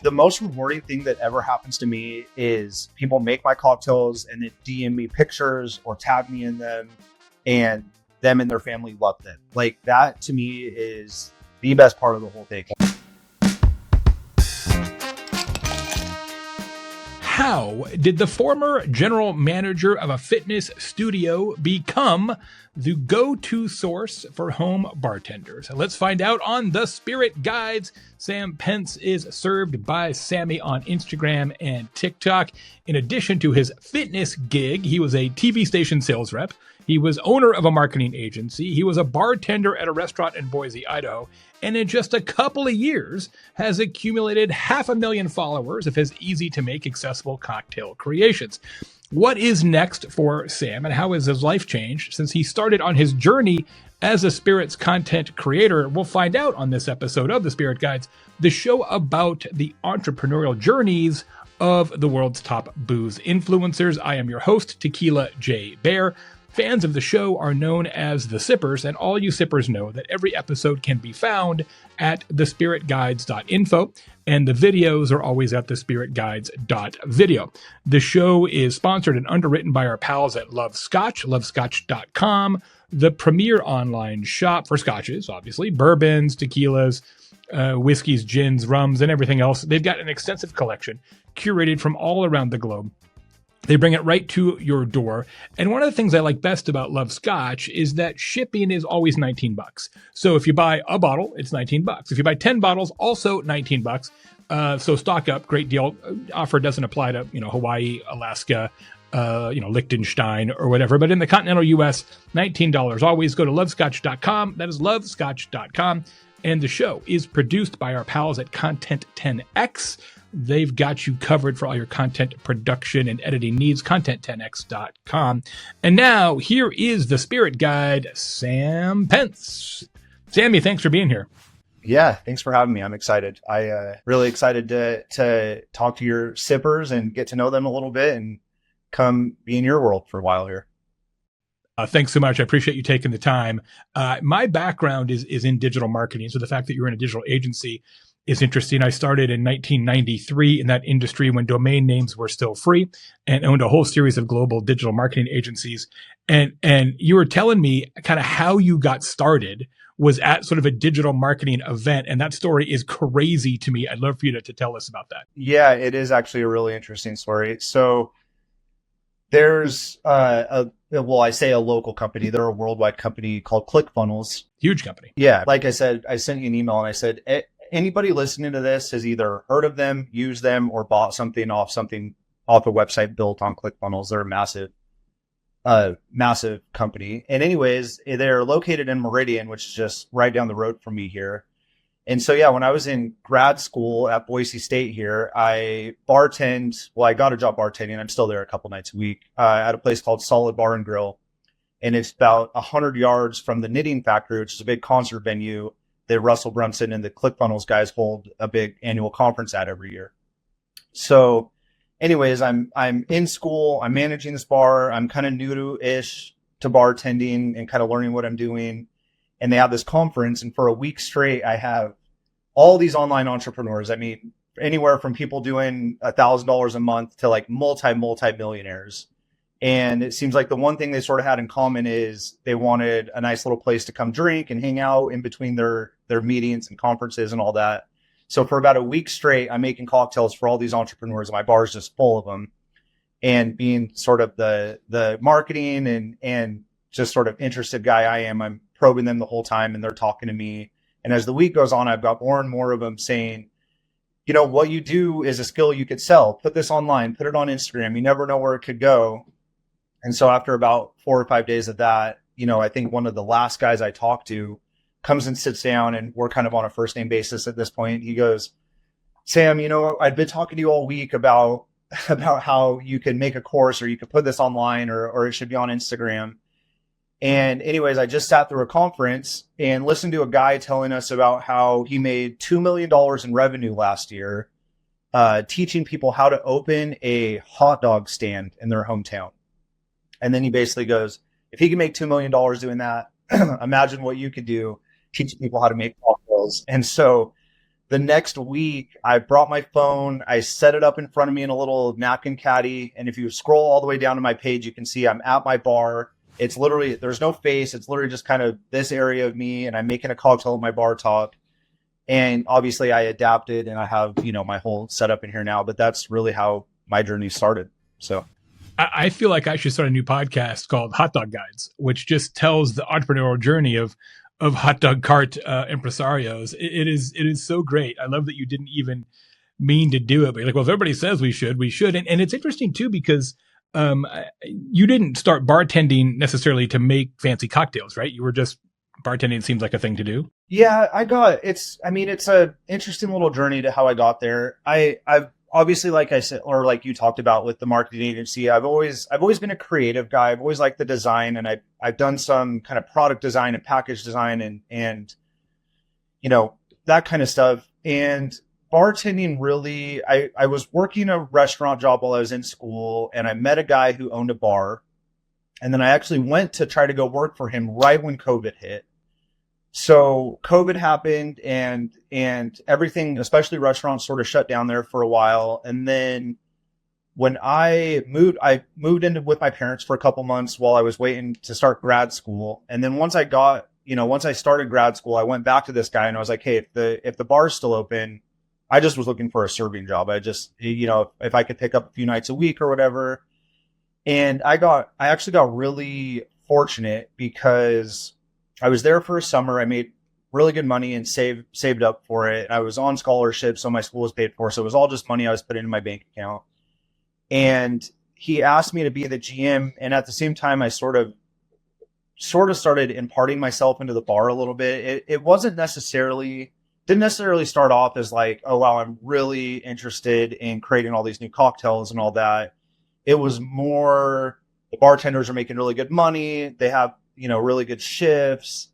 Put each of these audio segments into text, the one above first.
The most rewarding thing that ever happens to me is people make my cocktails and then DM me pictures or tag me in them, and them and their family love them. Like, that to me is the best part of the whole thing. How did the former general manager of a fitness studio become the go-to source for home bartenders? Let's find out on The Spirit Guides. Sam Pence is served by Sammy on Instagram and TikTok. In addition to his fitness gig, he was a TV station sales rep. He was owner of a marketing agency. He was a bartender at a restaurant in Boise, Idaho. And in just a couple of years has accumulated 500,000 followers of his easy-to-make, accessible cocktail creations. What is next for Sam, and how has his life changed since he started on his journey as a spirits content creator? We'll find out on this episode of The Spirit Guides, the show about the entrepreneurial journeys of the world's top booze influencers. I am your host, Tequila J. Bear. Fans of the show are known as the Sippers, and all you Sippers know that every episode can be found at thespiritguides.info, and the videos are always at thespiritguides.video. The show is sponsored and underwritten by our pals at Love Scotch, lovescotch.com, the premier online shop for scotches, obviously, bourbons, tequilas, whiskeys, gins, rums, and everything else. They've got an extensive collection curated from all around the globe. They bring it right to your door. And one of the things I like best about Love Scotch is that shipping is always $19. So if you buy a bottle, it's $19. If you buy 10 bottles, also $19. So stock up, great deal. Offer doesn't apply to, Hawaii, Alaska, Liechtenstein or whatever. But in the continental US, $19. Always go to lovescotch.com. That is lovescotch.com. And the show is produced by our pals at Content 10X. They've got you covered for all your content production and editing needs, content10x.com. And now, here is the Spirit Guide, Sam Pence. Sammy, thanks for being here. Yeah, thanks for having me. I'm excited. Really excited to talk to your sippers and get to know them a little bit and come be in your world for a while here. Thanks so much. I appreciate you taking the time. My background is in digital marketing, so the fact that you're in a digital agency is interesting. I started in 1993 in that industry when domain names were still free, and owned a whole series of global digital marketing agencies. And you were telling me kind of how you got started was at sort of a digital marketing event. And that story is crazy to me. I'd love for you to tell us about that. Yeah, it is actually a really interesting story. So there's I say a local company. They're a worldwide company called ClickFunnels. Huge company. Yeah. Like I said, I sent you an email and I said, anybody listening to this has either heard of them, used them, or bought something off a website built on ClickFunnels. They're a massive company. And anyways, they're located in Meridian, which is just right down the road from me here. And so, yeah, when I was in grad school at Boise State here, I got a job bartending. I'm still there a couple nights a week at a place called Solid Bar and Grill. And it's about 100 yards from the Knitting Factory, which is a big concert venue that Russell Brunson and the ClickFunnels guys hold a big annual conference at every year. So anyways, I'm in school, I'm managing this bar, I'm kind of new-ish to bartending and kind of learning what I'm doing. And they have this conference, and for a week straight, I have all these online entrepreneurs. I mean, anywhere from people doing $1,000 a month to like multi-millionaires. And it seems like the one thing they sort of had in common is they wanted a nice little place to come drink and hang out in between their meetings and conferences and all that. So for about a week straight, I'm making cocktails for all these entrepreneurs, and my bar is just full of them. And being sort of the marketing and just sort of interested guy I'm probing them the whole time, and they're talking to me. And as the week goes on, I've got more and more of them saying, what you do is a skill you could sell. Put this online, put it on Instagram. You never know where it could go. And so after about 4 or 5 days of that, I think one of the last guys I talked to comes and sits down, and we're kind of on a first name basis at this point. He goes, Sam, I'd been talking to you all week about how you can make a course, or you could put this online, or it should be on Instagram. And anyways, I just sat through a conference and listened to a guy telling us about how he made $2 million in revenue last year, teaching people how to open a hot dog stand in their hometown. And then he basically goes, if he can make $2 million doing that, imagine what you could do teaching people how to make cocktails. And so the next week, I brought my phone. I set it up in front of me in a little napkin caddy. And if you scroll all the way down to my page, you can see I'm at my bar. It's literally, there's no face. It's literally just kind of this area of me. And I'm making a cocktail at my bar top. And obviously I adapted and I have, my whole setup in here now. But that's really how my journey started. So I feel like I should start a new podcast called Hot Dog Guides, which just tells the entrepreneurial journey of hot dog cart impresarios. It is so great. I love that you didn't even mean to do it, but you're like, well, if everybody says we should. And it's interesting too, because you didn't start bartending necessarily to make fancy cocktails, right? You were just bartending seems like a thing to do. Yeah, it's a interesting little journey to how I got there. I've obviously, like I said, or like you talked about with the marketing agency, I've always been a creative guy. I've always liked the design, and I've done some kind of product design and package design and that kind of stuff. And bartending really, I was working a restaurant job while I was in school, and I met a guy who owned a bar. And then I actually went to try to go work for him right when COVID hit. So COVID happened and everything, especially restaurants, sort of shut down there for a while. And then when I moved in with my parents for a couple months while I was waiting to start grad school. And then once I started grad school, I went back to this guy and I was like, hey, if the bar's still open, I just was looking for a serving job. I just, if I could pick up a few nights a week or whatever. And I actually got really fortunate because I was there for a summer. I made really good money and saved up for it. I was on scholarship, so my school was paid for. So it was all just money I was putting in my bank account. And he asked me to be the GM. And at the same time, I sort of started imparting myself into the bar a little bit. It didn't necessarily start off as like, oh, wow, I'm really interested in creating all these new cocktails and all that. It was more, the bartenders are making really good money. They have, really good shifts.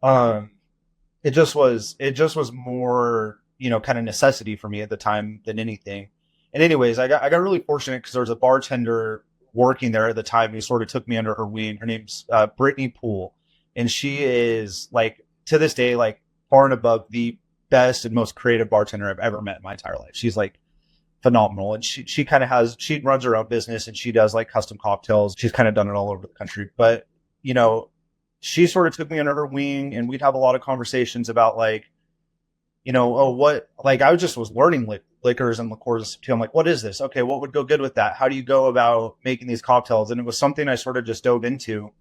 It just was more, kind of necessity for me at the time than anything. And anyways, I got really fortunate because there was a bartender working there at the time who sort of took me under her wing. Her name's Brittany Poole. And she is like, to this day, like far and above the best and most creative bartender I've ever met in my entire life. She's like phenomenal. And she kind of she runs her own business and she does like custom cocktails. She's kind of done it all over the country, but she sort of took me under her wing and we'd have a lot of conversations about like, I was learning liquors and liqueurs too. I'm like, what is this? Okay, what would go good with that? How do you go about making these cocktails? And it was something I sort of just dove into.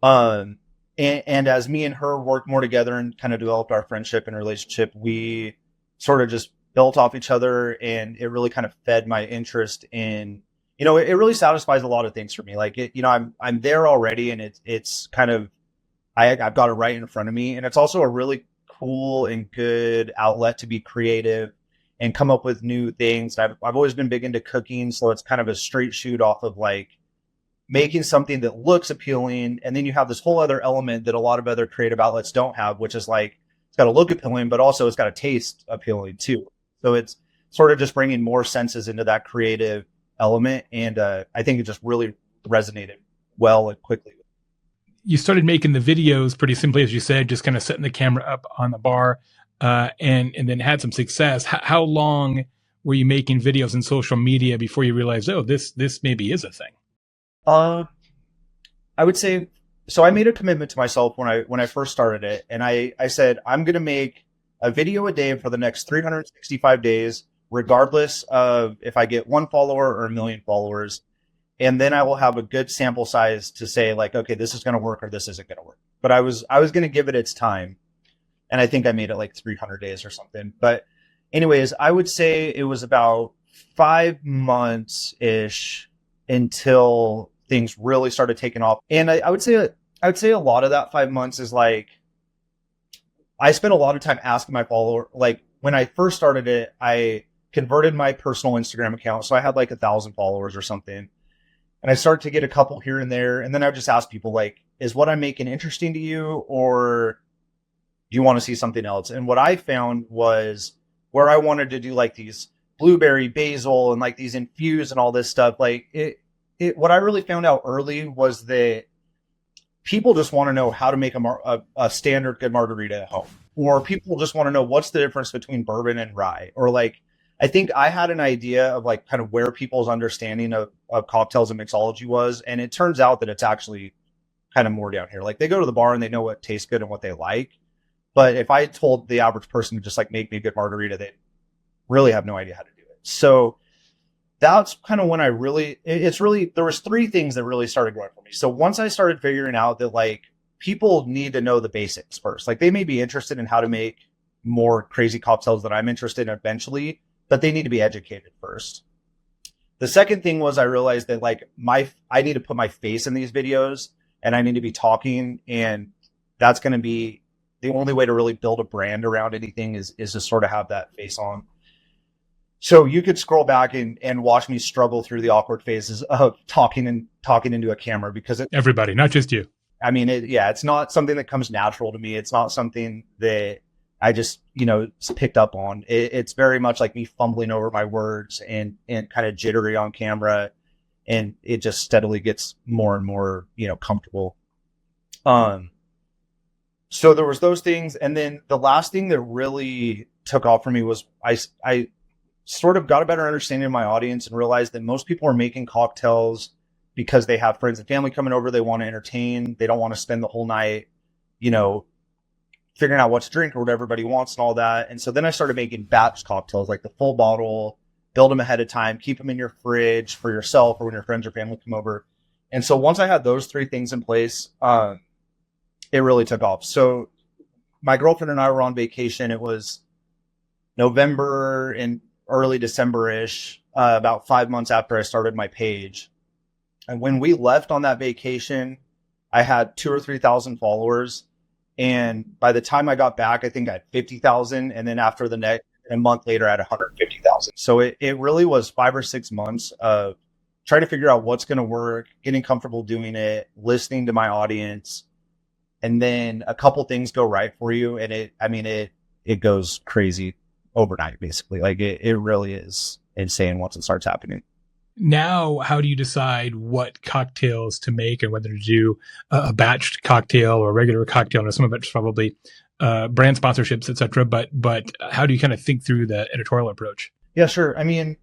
And as me and her worked more together and kind of developed our friendship and relationship, we sort of just built off each other, and it really kind of fed my interest in, it really satisfies a lot of things for me. Like I'm there already, and it's kind of, I've got it right in front of me, and it's also a really cool and good outlet to be creative and come up with new things. I've always been big into cooking, so it's kind of a straight shoot off of like making something that looks appealing, and then you have this whole other element that a lot of other creative outlets don't have, which is like it's got to look appealing, but also it's got to taste appealing too. So it's sort of just bringing more senses into that creative element. And I think it just really resonated well and quickly. You started making the videos pretty simply, as you said, just kind of setting the camera up on the bar and then had some success. How long were you making videos in social media before you realized, oh, this maybe is a thing? I would say, so I made a commitment to myself when I first started it. And I said, I'm going to make a video a day for the next 365 days, regardless of if I get 1 follower or 1 million followers. And then I will have a good sample size to say like, okay, this is going to work or this isn't going to work. But I was going to give it its time. And I think I made it like 300 days or something. But anyways, I would say it was about 5 months ish until things really started taking off. And I would say a lot of that 5 months is like, I spent a lot of time asking my follower, like when I first started it, I converted my personal Instagram account. So I had like 1,000 followers or something. And I started to get a couple here and there. And then I would just ask people like, is what I'm making interesting to you, or do you want to see something else? And what I found was where I wanted to do like these blueberry, basil, and like these infused and all this stuff. Like what I really found out early was that people just want to know how to make a standard good margarita at home. or people just want to know what's the difference between bourbon and rye, or like, I think I had an idea of like kind of where people's understanding of cocktails and mixology was. And it turns out that it's actually kind of more down here. Like they go to the bar and they know what tastes good and what they like. But if I told the average person to just like make me a good margarita, they really have no idea how to do it. So that's kind of when there was three things that really started going for me. So once I started figuring out that like people need to know the basics first, like they may be interested in how to make more crazy cocktails that I'm interested in eventually, but they need to be educated first. The second thing was I realized that like I need to put my face in these videos and I need to be talking, and that's going to be the only way to really build a brand around anything is to sort of have that face on. So you could scroll back and watch me struggle through the awkward phases of talking into a camera, because everybody, not just you. I mean, it's not something that comes natural to me. It's not something that I just, picked up on. It's very much like me fumbling over my words and kind of jittery on camera. And it just steadily gets more and more, comfortable. So there was those things. And then the last thing that really took off for me was I sort of got a better understanding of my audience and realized that most people are making cocktails because they have friends and family coming over. They want to entertain. They don't want to spend the whole night, figuring out what to drink or what everybody wants and all that. And so then I started making batch cocktails, like the full bottle, build them ahead of time, keep them in your fridge for yourself or when your friends or family come over. And so once I had those three things in place, it really took off. So my girlfriend and I were on vacation. It was November and early December-ish, about 5 months after I started my page. And when we left on that vacation, I had 2,000 or 3,000 followers. And by the time I got back, I think I had 50,000. And then after a month later, I had 150,000. So it really was 5 or 6 months of trying to figure out what's going to work, getting comfortable doing it, listening to my audience. And then a couple things go right for you. And it goes crazy overnight, basically. Like it really is insane once it starts happening. Now, how do you decide what cocktails to make and whether to do a batched cocktail or a regular cocktail? And some of it's probably brand sponsorships, etc. But how do you kind of think through the editorial approach? Yeah, sure. I mean,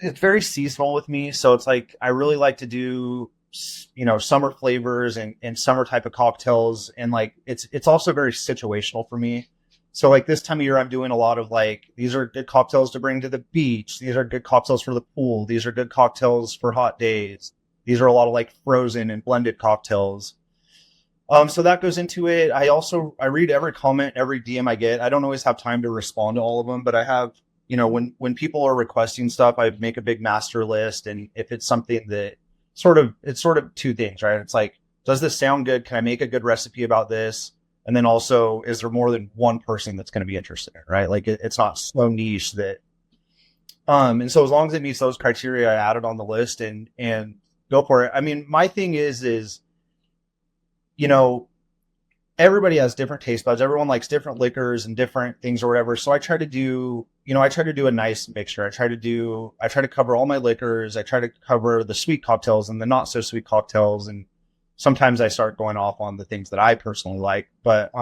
it's very seasonal with me. So it's like, I really like to do, summer flavors and summer type of cocktails. And like, it's also very situational for me. So like this time of year, I'm doing a lot of like, these are good cocktails to bring to the beach. These are good cocktails for the pool. These are good cocktails for hot days. These are a lot of like frozen and blended cocktails. So that goes into it. I read every comment, every DM I get. I don't always have time to respond to all of them, but I have, when people are requesting stuff, I make a big master list. And if it's something that it's sort of two things, right? It's like, does this sound good? Can I make a good recipe about this? And then also, is there more than one person that's going to be interested in it, right? Like it's not so niche that, and so as long as it meets those criteria, I add it on the list and go for it. I mean, my thing is, everybody has different taste buds. Everyone likes different liquors and different things or whatever. So I try to do a nice mixture. I try to cover all my liquors. I try to cover the sweet cocktails and the not so sweet cocktails. And sometimes I start going off on the things that I personally like, but,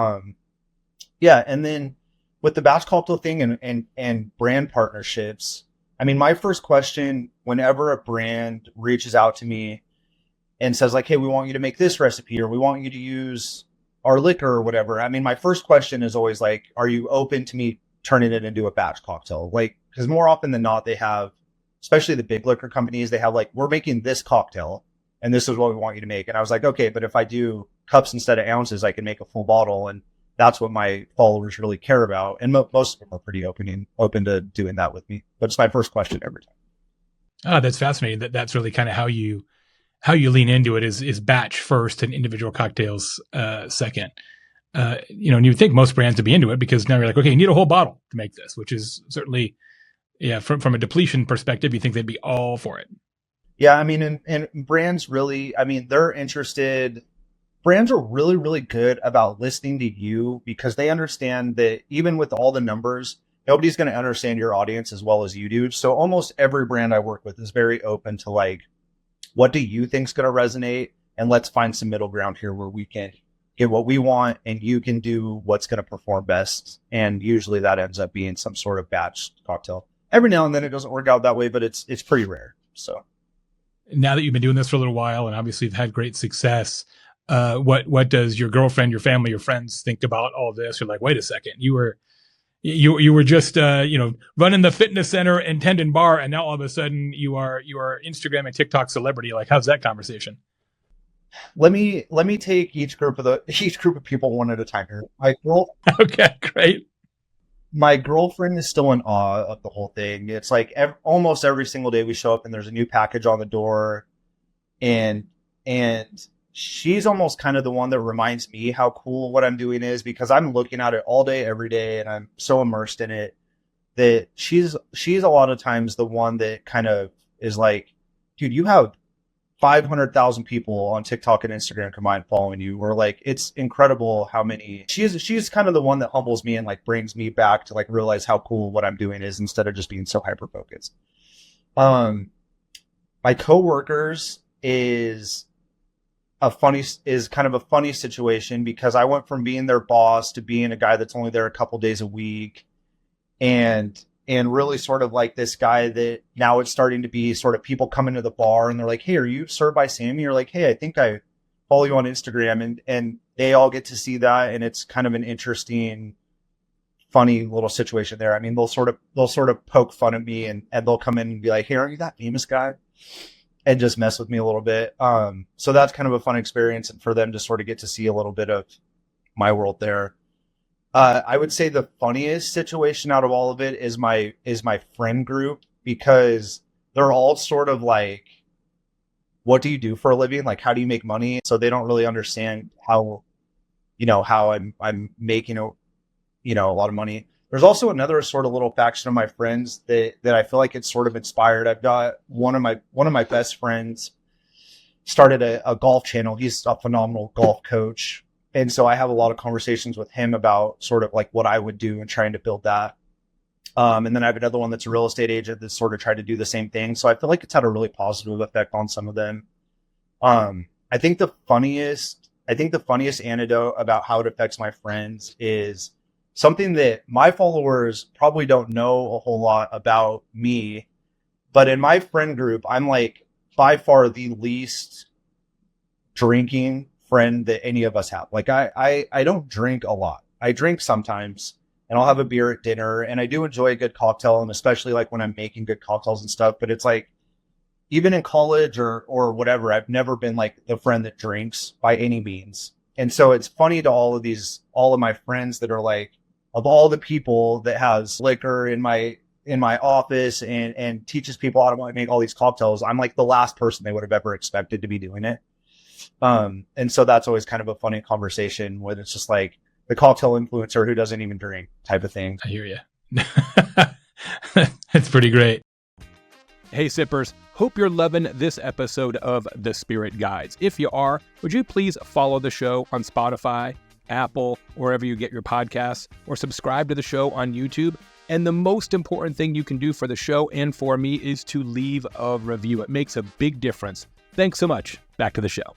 yeah. And then with the batch cocktail thing and brand partnerships, I mean, my first question, whenever a brand reaches out to me and says like, hey, we want you to make this recipe, or we want you to use our liquor or whatever. I mean, my first question is always like, are you open to me turning it into a batch cocktail? Like, cause more often than not, they have, especially the big liquor companies, they have like, we're making this cocktail and this is what we want you to make. And I was like, okay, but if I do cups instead of ounces, I can make a full bottle. And that's what my followers really care about. And most of them are pretty open to doing that with me. But it's my first question every time. Oh, that's fascinating. That's really kind of how you lean into it is batch first and individual cocktails second. And you would think most brands would be into it because now you're like, okay, you need a whole bottle to make this, which is certainly, from a depletion perspective, you think they'd be all for it. Yeah, I mean, and brands really, I mean, they're interested. Brands are really, really good about listening to you because they understand that even with all the numbers, nobody's going to understand your audience as well as you do. So almost every brand I work with is very open to like, what do you think's going to resonate? And let's find some middle ground here where we can get what we want, and you can do what's going to perform best. And usually that ends up being some sort of batch cocktail. Every now and then it doesn't work out that way, but it's pretty rare. So now that you've been doing this for a little while and obviously you've had great success, what does your girlfriend, your family, your friends think about all this? You're like, wait a second, you were just running the fitness center and tending bar, and now all of a sudden you are Instagram and TikTok celebrity. Like, how's that conversation? Let me take each group of people one at a time here. Okay, great. My girlfriend is still in awe of the whole thing. It's like almost every single day we show up and there's a new package on the door, and she's almost kind of the one that reminds me how cool what I'm doing is, because I'm looking at it all day, every day, and I'm so immersed in it that she's a lot of times the one that kind of is like, dude, you have 500,000 people on TikTok and Instagram combined following you. Or like, it's incredible how many. She's kind of the one that humbles me and like brings me back to like realize how cool what I'm doing is, instead of just being so hyper focused. My coworkers is kind of a funny situation, because I went from being their boss to being a guy that's only there a couple days a week, and really sort of like this guy that now it's starting to be sort of people come into the bar and they're like, hey, are you served by Sammy? You're like, hey, I think I follow you on Instagram, and they all get to see that, and it's kind of an interesting, funny little situation there. I mean, they'll sort of poke fun at me, and they'll come in and be like, hey, aren't you that famous guy? And just mess with me a little bit. So that's kind of a fun experience, and for them to sort of get to see a little bit of my world there. I would say the funniest situation out of all of it is my friend group, because they're all sort of like, what do you do for a living? Like, how do you make money? So they don't really understand how I'm making a lot of money. There's also another sort of little faction of my friends that I feel like it's sort of inspired. I've got one of my best friends started a golf channel. He's a phenomenal golf coach. And so I have a lot of conversations with him about sort of like what I would do and trying to build that. And then I have another one that's a real estate agent that's sort of tried to do the same thing. So I feel like it's had a really positive effect on some of them. I think the funniest anecdote about how it affects my friends is something that my followers probably don't know a whole lot about me, but in my friend group, I'm like by far the least drinking friend that any of us have. Like I don't drink a lot. I drink sometimes, and I'll have a beer at dinner, and I do enjoy a good cocktail, and especially like when I'm making good cocktails and stuff. But it's like, even in college or whatever, I've never been like the friend that drinks by any means. And so it's funny to all of my friends that are like, of all the people that has liquor in my office and teaches people how to make all these cocktails, I'm like the last person they would have ever expected to be doing it. And so that's always kind of a funny conversation when it's just like the cocktail influencer who doesn't even drink type of thing. I hear you. That's pretty great. Hey sippers, hope you're loving this episode of The Spirit Guides. If you are, would you please follow the show on Spotify, Apple, wherever you get your podcasts, or subscribe to the show on YouTube? And the most important thing you can do for the show and for me is to leave a review. It makes a big difference. Thanks so much. Back to the show.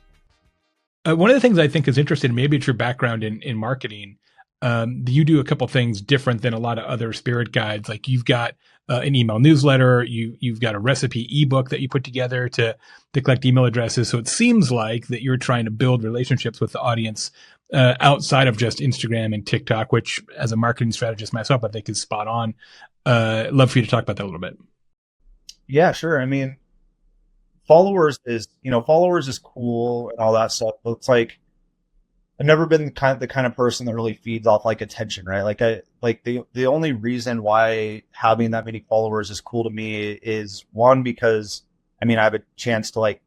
One of the things I think is interesting, maybe it's your background in marketing. You do a couple things different than a lot of other spirit guides. Like you've got an email newsletter, you've got a recipe ebook that you put together to collect email addresses. So it seems like that you're trying to build relationships with the audience outside of just Instagram and TikTok, which as a marketing strategist myself, I think is spot on. Love for you to talk about that a little bit. Yeah, sure. I mean, followers is cool and all that stuff, but it's like, I've never been the kind of person that really feeds off like attention, right? Like the only reason why having that many followers is cool to me is one, because I mean, I have a chance to like,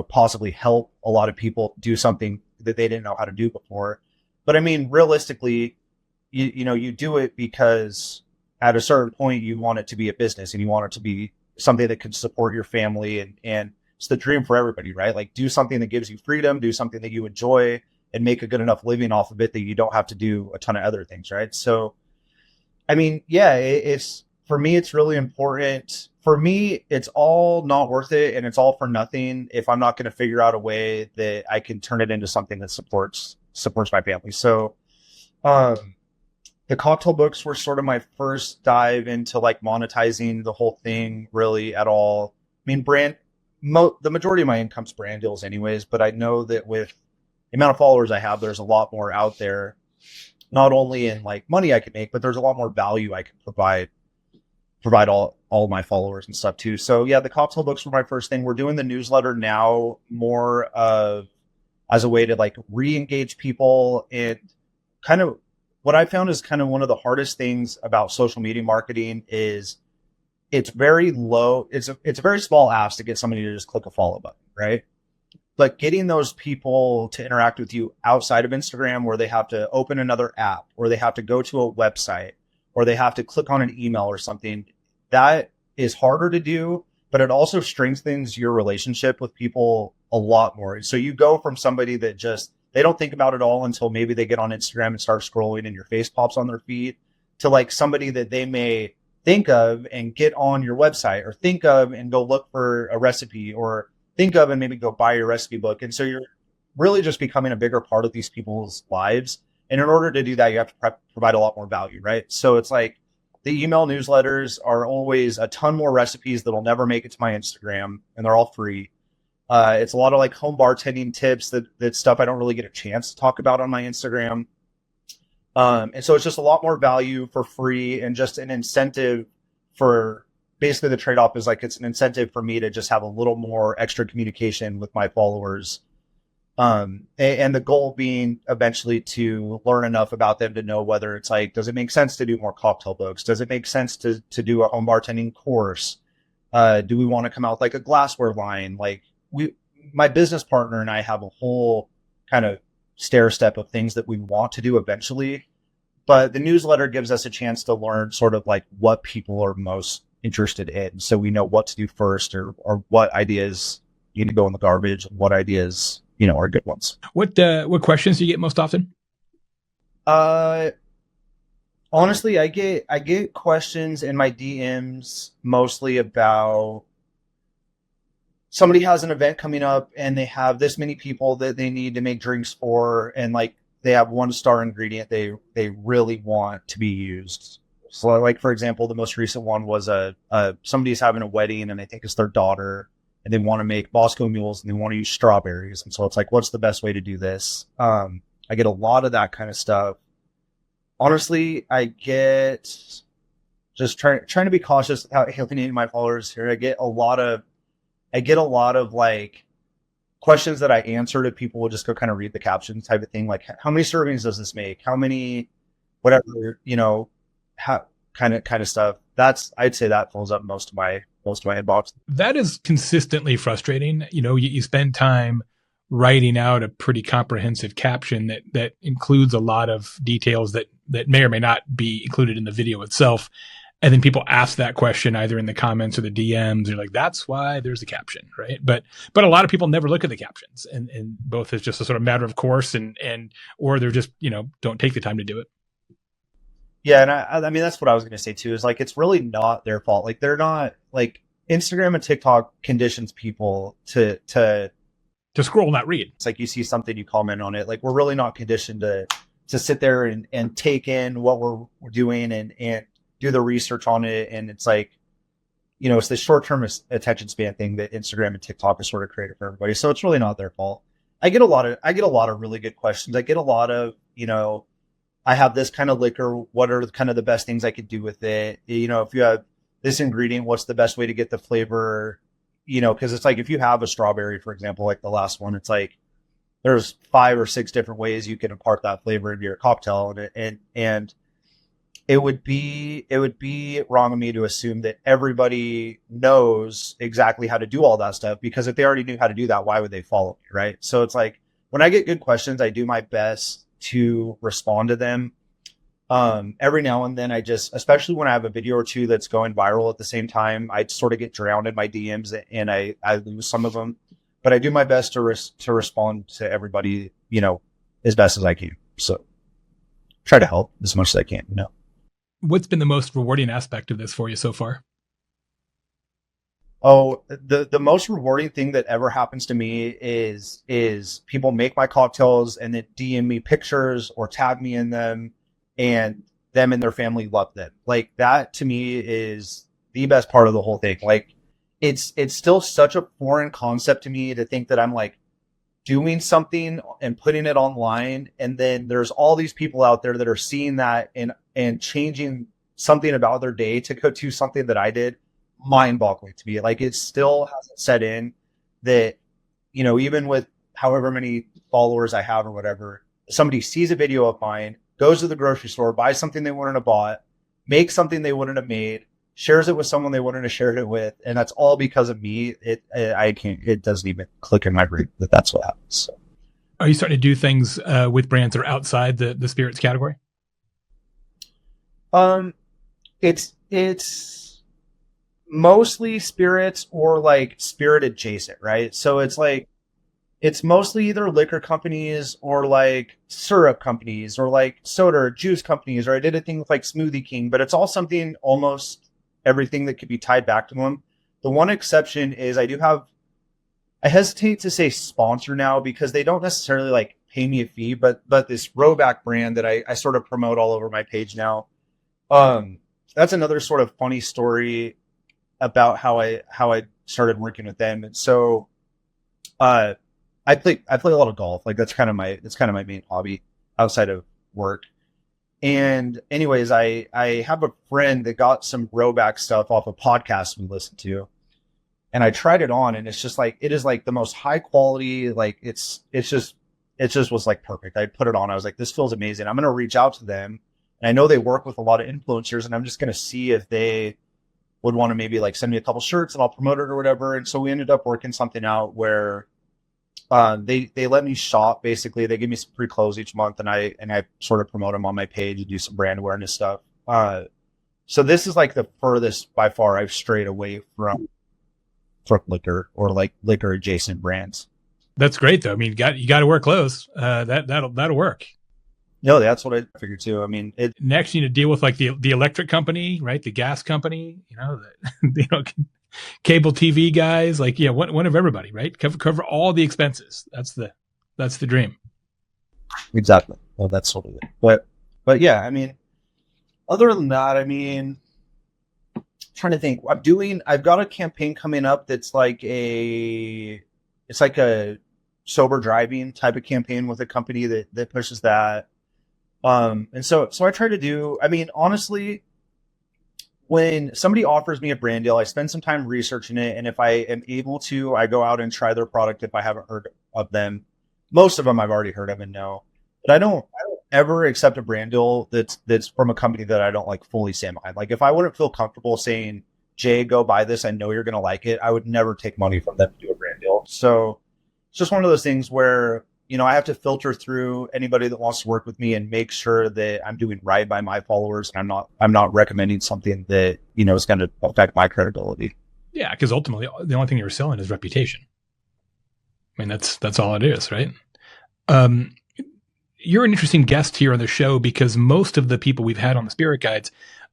possibly help a lot of people do something that they didn't know how to do before. But I mean, realistically, you do it because at a certain point you want it to be a business and you want it to be something that can support your family, and it's the dream for everybody, right? Like do something that gives you freedom, do something that you enjoy, and make a good enough living off of it that you don't have to do a ton of other things, right? So, I mean, yeah, it's for me, it's really important. For me, it's all not worth it, and it's all for nothing if I'm not going to figure out a way that I can turn it into something that supports supports my family. So, the cocktail books were sort of my first dive into like monetizing the whole thing really at all. I mean, the majority of my income's brand deals anyways, but I know that with the amount of followers I have, there's a lot more out there, not only in like money I can make, but there's a lot more value I can provide all my followers and stuff too. So yeah, the cocktail books were my first thing. We're doing the newsletter now more of as a way to like re-engage people. And kind of what I found is kind of one of the hardest things about social media marketing is it's very low. It's a very small ask to get somebody to just click a follow button, right? But getting those people to interact with you outside of Instagram, where they have to open another app, or they have to go to a website, or they have to click on an email or something, that is harder to do, but it also strengthens your relationship with people a lot more. So you go from somebody that just, they don't think about it all until maybe they get on Instagram and start scrolling and your face pops on their feed, to like somebody that they may think of and get on your website, or think of and go look for a recipe, or think of and maybe go buy your recipe book. And so you're really just becoming a bigger part of these people's lives. And in order to do that, you have to provide a lot more value, right? So it's like the email newsletters are always a ton more recipes that'll never make it to my Instagram, and they're all free. It's a lot of like home bartending tips, that stuff I don't really get a chance to talk about on my Instagram. And so it's just a lot more value for free, and just an incentive for, basically the trade-off is like, it's an incentive for me to just have a little more extra communication with my followers. And the goal being eventually to learn enough about them to know whether it's like, does it make sense to do more cocktail books? Does it make sense to do a home bartending course? Do we want to come out with like a glassware line? Like my business partner and I have a whole kind of stair step of things that we want to do eventually, but the newsletter gives us a chance to learn sort of like what people are most interested in. So we know what to do first, or what ideas need to go in the garbage, and what ideas, are good ones. What questions do you get most often? Honestly, I get questions in my DMs mostly about somebody has an event coming up and they have this many people that they need to make drinks for, and like they have 1-star ingredient they really want to be used. So like, for example, the most recent one was somebody's having a wedding, and I think it's their daughter, and they want to make Bosco mules, and they want to use strawberries. And so it's like, what's the best way to do this? I get a lot of that kind of stuff. Honestly, I get, just trying to be cautious about alienating my followers here. I get a lot of like questions that I answer to people will just go kind of read the caption type of thing. Like, how many servings does this make? How many, whatever, how kind of stuff. I'd say that fills up most of my inbox. That is consistently frustrating. You spend time writing out a pretty comprehensive caption that includes a lot of details that may or may not be included in the video itself. And then people ask that question either in the comments or the DMs. You're like, that's why there's a caption, right? But a lot of people never look at the captions, and both is just a sort of matter of course, or they're just, don't take the time to do it. Yeah. And I mean, that's what I was going to say too, is like, it's really not their fault. Like, they're not, like, Instagram and TikTok conditions people to scroll, not read. It's like, you see something, you comment on it. Like, we're really not conditioned to sit there and take in what we're doing and do the research on it. And it's like, it's the short-term attention span thing that Instagram and TikTok is sort of created for everybody. So it's really not their fault. I get a lot of really good questions. I get a lot of, I have this kind of liquor. What are kind of the best things I could do with it? If you have this ingredient, what's the best way to get the flavor? Because it's like, if you have a strawberry, for example, like the last one, it's like there's 5 or 6 different ways you can impart that flavor into your cocktail, and it would be wrong of me to assume that everybody knows exactly how to do all that stuff, because if they already knew how to do that, why would they follow me, right? So it's like, when I get good questions, I do my best to respond to them. Every now and then especially when I have a video or two that's going viral at the same time, I sort of get drowned in my DMs and I lose some of them, but I do my best to respond to everybody, as best as I can. So try to help as much as I can, What's been the most rewarding aspect of this for you so far? Oh, the most rewarding thing that ever happens to me is people make my cocktails and then DM me pictures or tag me in them, and them and their family love them. Like that to me is the best part of the whole thing. Like it's still such a foreign concept to me to think that I'm like doing something and putting it online, and then there's all these people out there that are seeing that and changing something about their day to go to something that I did. Mind-boggling to me. Like it still hasn't set in that, you know, even with however many followers I have or whatever, somebody sees a video of mine, goes to the grocery store, buys something they wouldn't have bought, makes something they wouldn't have made, shares it with someone they wouldn't have shared it with, and that's all because of me. I can't. It doesn't even click in my brain that that's what happens. So. Are you starting to do things with brands that are outside the spirits category? It's mostly spirits or like spirit adjacent, right? So it's like it's mostly either liquor companies or like syrup companies or like soda or juice companies, or I did a thing with like Smoothie King, but it's all something, almost everything that could be tied back to them. The one exception is I hesitate to say sponsor now because they don't necessarily like pay me a fee, but this Roback brand that I sort of promote all over my page now. That's another sort of funny story about how I started working with them. And so I play a lot of golf. Like that's kind of my main hobby outside of work. And anyways, I have a friend that got some Roback stuff off a podcast we listened to, and I tried it on, and it's just like, it is like the most high quality. Like it just was like perfect. I put it on. I was like, this feels amazing. I'm going to reach out to them. And I know they work with a lot of influencers, and I'm just going to see if they would want to maybe like send me a couple shirts and I'll promote it or whatever. And so we ended up working something out where they let me shop. Basically, they give me some free clothes each month, and I sort of promote them on my page and do some brand awareness stuff. So this is like the furthest by far I've strayed away from liquor or like liquor adjacent brands. That's great though. I mean, you got to wear clothes. That'll work. No, that's what I figured too. I mean, next you need to deal with like the electric company, right? The gas company, cable TV guys, like, one of everybody, right? Cover all the expenses. That's the dream. Exactly. Well, that's sort of it. But yeah, I mean, other than that, I mean, I'm trying to think. I've got a campaign coming up that's like it's like a sober driving type of campaign with a company that pushes that. And so I try to do, I mean, honestly, when somebody offers me a brand deal, I spend some time researching it. And if I am able to, I go out and try their product if I haven't heard of them. Most of them I've already heard of and know. But I don't ever accept a brand deal that's from a company that I don't like fully stand behind. Like if I wouldn't feel comfortable saying, Jay, go buy this, I know you're going to like it, I would never take money from them to do a brand deal. So it's just one of those things where, I have to filter through anybody that wants to work with me and make sure that I'm doing right by my followers. And I'm not recommending something that, is going to affect my credibility. Yeah. Cause ultimately the only thing you're selling is reputation. I mean, that's all it is, right? You're an interesting guest here on the show because most of the people we've had on the Spirit Guides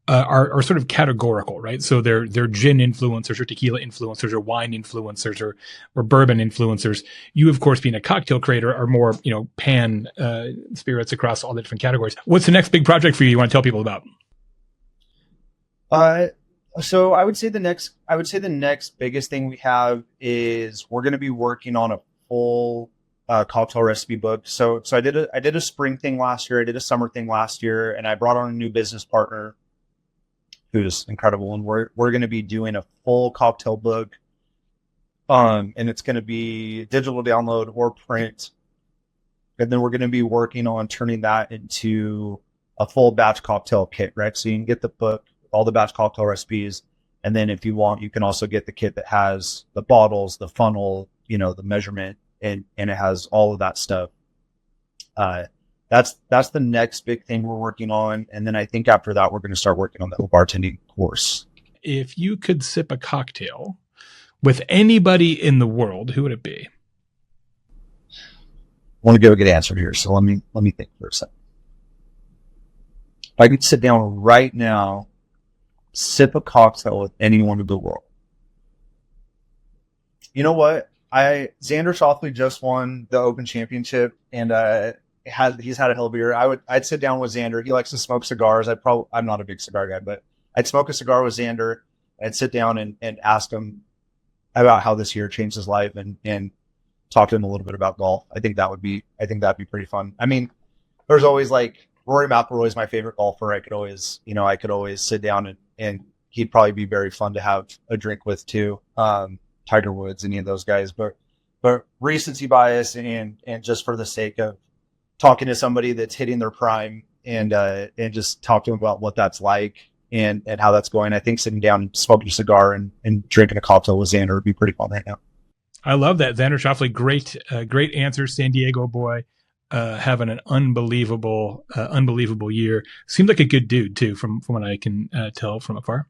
are sort of categorical, right? So they're gin influencers or tequila influencers or wine influencers or bourbon influencers. You, of course, being a cocktail creator, are more, pan spirits across all the different categories. What's the next big project for you want to tell people about? So I would say the next biggest thing we have is we're going to be working on a full cocktail recipe book. So I did a spring thing last year. I did a summer thing last year, and I brought on a new business partner who's incredible. And we're going to be doing a full cocktail book. And it's going to be digital download or print. And then we're going to be working on turning that into a full batch cocktail kit, right? So you can get the book, all the batch cocktail recipes. And then if you want, you can also get the kit that has the bottles, the funnel, the measurement, and it has all of that stuff. That's the next big thing we're working on. And then I think after that, we're going to start working on the bartending course. If you could sip a cocktail with anybody in the world, who would it be? I want to give a good answer here. So let me think for a second. If I could sit down right now, sip a cocktail with anyone in the world, You know what? Xander Schauffele just won the Open Championship, and he's had a hell of a year. I'd sit down with Xander. He likes to smoke cigars. I'm not a big cigar guy, but I'd smoke a cigar with Xander. I'd sit down and ask him about how this year changed his life, and talk to him a little bit about golf. I think that'd be pretty fun. I mean, there's always like Rory McIlroy is my favorite golfer. I could always sit down and he'd probably be very fun to have a drink with too. Tiger Woods, any of those guys, but recency bias and just for the sake of talking to somebody that's hitting their prime and just talk to them about what that's like and how that's going. I think sitting down and smoking a cigar and drinking a cocktail with Xander would be pretty fun right now. I love that. Xander Schauffele, great answer. San Diego boy, having an unbelievable year. Seems like a good dude too, from what I can tell from afar.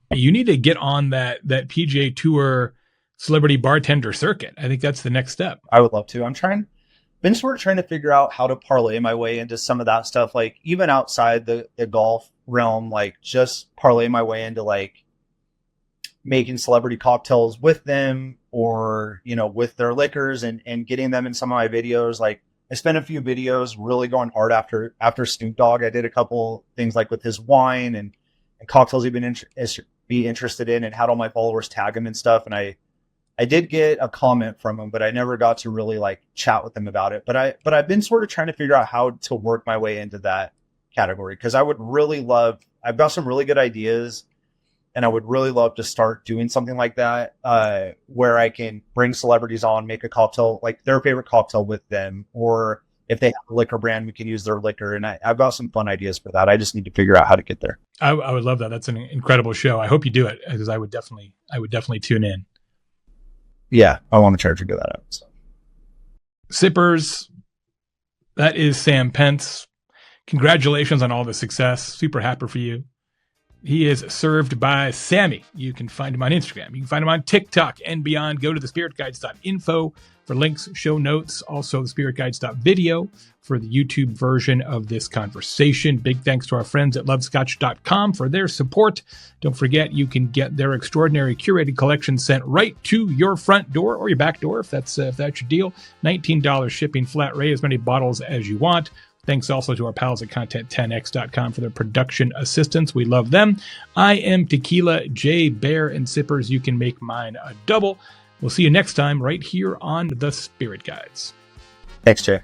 You need to get on that PGA Tour celebrity bartender circuit. I think that's the next step. I would love to. Been sort of trying to figure out how to parlay my way into some of that stuff, like even outside the golf realm, like just parlay my way into like making celebrity cocktails with them or, with their liquors and getting them in some of my videos. Like I spent a few videos really going hard after Snoop Dogg. I did a couple things like with his wine and cocktails he'd be interested in, and had all my followers tag him and stuff. And I did get a comment from him, but I never got to really like chat with him about it. But I've been sort of trying to figure out how to work my way into that category, because I would really love, I've got some really good ideas, and I would really love to start doing something like that, where I can bring celebrities on, make a cocktail, like their favorite cocktail with them, or if they have a liquor brand, we can use their liquor. And I've got some fun ideas for that. I just need to figure out how to get there. I would love that. That's an incredible show. I hope you do it, because I would definitely tune in. Yeah, I want to try to figure that out. So. Sippers, that is Sam Pence. Congratulations on all the success. Super happy for you. He is served by Sammy. You can find him on Instagram. You can find him on TikTok and beyond. Go to thespiritguides.info for links, show notes. Also, thespiritguides.video for the YouTube version of this conversation. Big thanks to our friends at lovescotch.com for their support. Don't forget, you can get their extraordinary curated collection sent right to your front door or your back door if that's your deal. $19 shipping flat rate, as many bottles as you want. Thanks also to our pals at content10x.com for their production assistance. We love them. I am Tequila, Jay, Bear, and Sippers. You can make mine a double. We'll see you next time right here on The Spirit Guides. Thanks, Jay.